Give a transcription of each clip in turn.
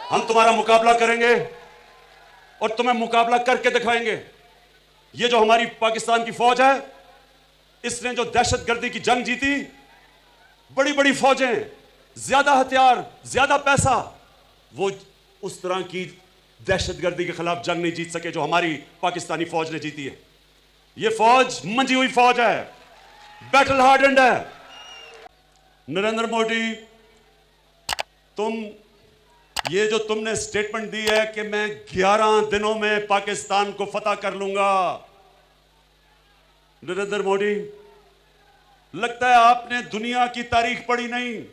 हम तुम्हारा मुकाबला करेंगे और तुम्हें मुकाबला करके दिखाएंगे। ये जो हमारी पाकिस्तान की फौज है, इसने जो दहशतगर्दी की जंग जीती, बड़ी बड़ी फौजें, ज्यादा हथियार, ज्यादा पैसा, वो उस तरह की दहशतगर्दी के खिलाफ जंग नहीं जीत सके जो हमारी पाकिस्तानी फौज ने जीती है। ये फौज मंजी हुई फौज है, बैटल हार्डेंड है। नरेंद्र मोदी, ये जो तुमने स्टेटमेंट दी है कि मैं 11 दिनों में पाकिस्तान को फतह कर लूंगा, नरेंद्र मोदी, लगता है आपने दुनिया की तारीख पढ़ी नहीं,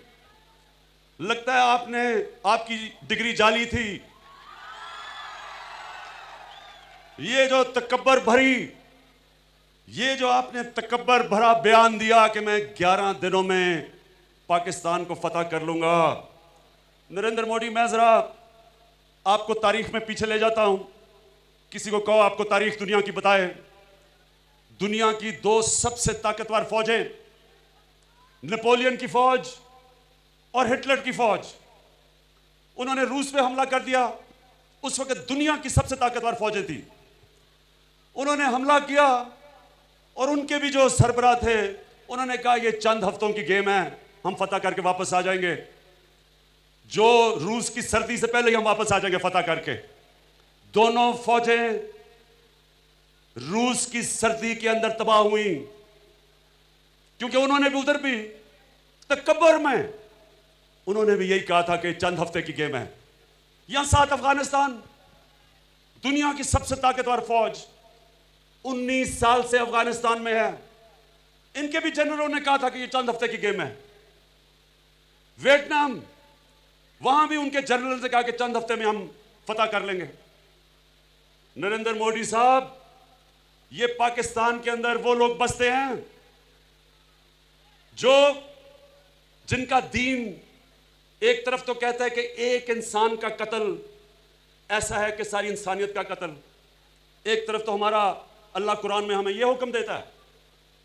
लगता है आपकी डिग्री जाली थी। ये जो आपने तकब्बर भरा बयान दिया कि मैं 11 दिनों में पाकिस्तान को फतह कर लूंगा, नरेंद्र मोदी, मैं जरा आपको तारीख में पीछे ले जाता हूं। किसी को कहो आपको तारीख दुनिया की बताए। दुनिया की 2 सबसे ताकतवर फौजें, नेपोलियन की फौज और हिटलर की फौज, उन्होंने रूस पे हमला कर दिया। उस वक्त दुनिया की सबसे ताकतवर फौजें थी, उन्होंने हमला किया और उनके भी जो सरबराह थे, उन्होंने कहा ये चंद हफ्तों की गेम है, हम फतह करके वापस आ जाएंगे। जो रूस की सर्दी से पहले ही हम वापस आ जाएंगे फतह करके। दोनों फौजें रूस की सर्दी के अंदर तबाह हुई, क्योंकि उन्होंने भी उधर भी तकब्बर में उन्होंने भी यही कहा था कि चंद हफ्ते की गेम है। यहां साथ अफगानिस्तान, दुनिया की सबसे ताकतवर फौज, 19 साल से अफगानिस्तान में है। इनके भी जनरलों ने कहा था कि ये चंद हफ्ते की गेम है। वियतनाम, वहां भी उनके जनरल से कहा कि चंद हफ्ते में हम फतह कर लेंगे। नरेंद्र मोदी साहब, ये पाकिस्तान के अंदर वो लोग बसते हैं जिनका दीन एक तरफ तो कहता है कि एक इंसान का कत्ल ऐसा है कि सारी इंसानियत का कत्ल, एक तरफ तो हमारा अल्लाह कुरान में हमें यह हुक्म देता है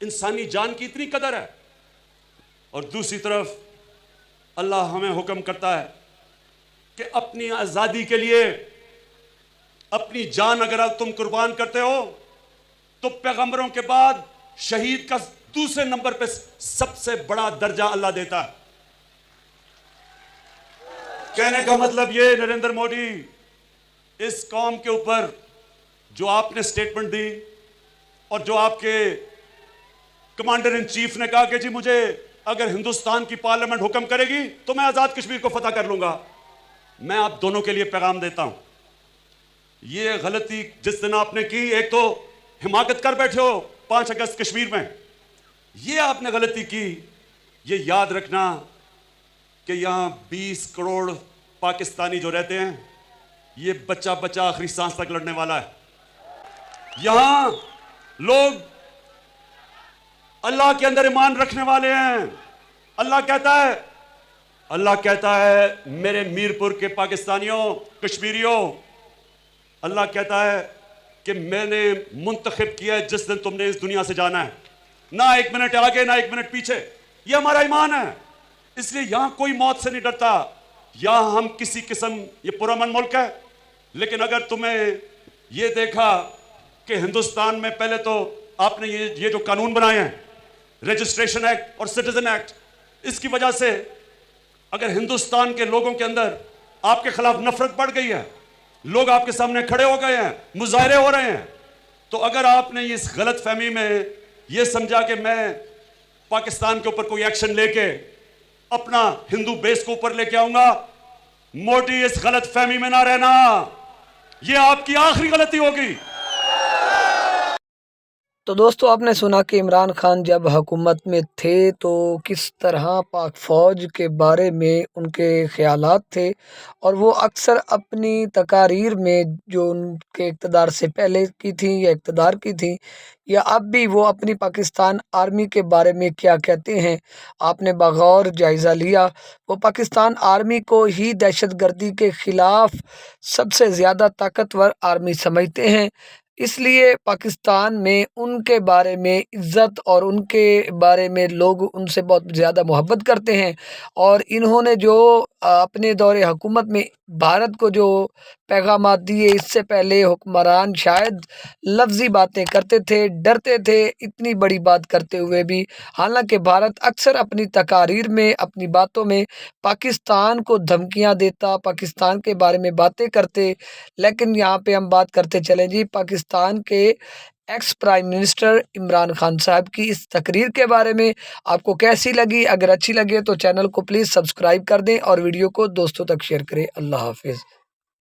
इंसानी जान की इतनी कदर है, और दूसरी तरफ अल्लाह हमें हुक्म करता है कि अपनी आजादी के लिए अपनी जान अगर तुम कुर्बान करते हो तो पैगंबरों के बाद शहीद का दूसरे नंबर पे सबसे बड़ा दर्जा अल्लाह देता है। कहने का मतलब ये, नरेंद्र मोदी, इस कौम के ऊपर जो आपने स्टेटमेंट दी और जो आपके कमांडर इन चीफ ने कहा कि जी मुझे अगर हिंदुस्तान की पार्लियामेंट हुक्म करेगी तो मैं आजाद कश्मीर को फतह कर लूंगा, मैं आप दोनों के लिए पैगाम देता हूं, ये गलती जिस दिन आपने की, एक तो हिमाकत कर बैठे हो 5 अगस्त कश्मीर में, ये आपने गलती की। ये याद रखना कि यहां 20 करोड़ पाकिस्तानी जो रहते हैं, ये बच्चा बच्चा आखिरी सांस तक लड़ने वाला है। यहां लोग अल्लाह के अंदर ईमान रखने वाले हैं। अल्लाह कहता है मेरे मीरपुर के पाकिस्तानियों, कश्मीरियों, अल्लाह कहता है कि मैंने मुंतखब किया है जिस दिन तुमने इस दुनिया से जाना है, ना 1 मिनट आगे ना 1 मिनट पीछे। यह हमारा ईमान है, इसलिए यहां कोई मौत से नहीं डरता। यहां हम किसी किस्म, ये पुरअमन मुल्क है, लेकिन अगर तुम्हें यह देखा कि हिंदुस्तान में पहले तो आपने ये जो कानून बनाए हैं, रजिस्ट्रेशन एक्ट और सिटीजन एक्ट, इसकी वजह से अगर हिंदुस्तान के लोगों के अंदर आपके खिलाफ नफरत बढ़ गई है, लोग आपके सामने खड़े हो गए हैं, मुजाहरे हो रहे हैं, तो अगर आपने इस गलत फहमी में यह समझा कि मैं पाकिस्तान के ऊपर कोई एक्शन लेके अपना हिंदू बेस को ऊपर लेके आऊंगा, मोदी, इस गलत फहमी में ना रहना, यह आपकी आखिरी गलती होगी। तो दोस्तों, आपने सुना कि इमरान खान जब हुकूमत में थे तो किस तरह पाक फ़ौज के बारे में उनके ख़यालात थे, और वो अक्सर अपनी तकारीर में जो उनके इक़्तिदार से पहले की थी या इक़्तिदार की थी, या अब भी वो अपनी पाकिस्तान आर्मी के बारे में क्या कहते हैं, आपने बग़ौर जायज़ा लिया। वो पाकिस्तान आर्मी को ही दहशतगर्दी के ख़िलाफ़ सबसे ज़्यादा ताकतवर आर्मी समझते हैं। اس لیے پاکستان میں ان کے بارے میں عزت اور ان کے بارے میں لوگ ان سے بہت زیادہ محبت کرتے ہیں، اور انہوں نے جو اپنے دور حکومت میں بھارت کو جو پیغامات دیے، اس سے پہلے حکمران شاید لفظی باتیں کرتے تھے، ڈرتے تھے اتنی بڑی بات کرتے ہوئے بھی، حالانکہ بھارت اکثر اپنی تقاریر میں، اپنی باتوں میں پاکستان کو دھمکیاں دیتا، پاکستان کے بارے میں باتیں کرتے۔ لیکن یہاں پہ ہم بات کرتے چلیں جی پاکستان کے ex prime minister Imran Khan صاحب کی اس تقریر کے بارے میں آپ کو کیسی لگی؟ اگر اچھی لگے تو چینل کو پلیز سبسکرائب کر دیں اور ویڈیو کو دوستوں تک شیئر کریں۔ اللہ حافظ۔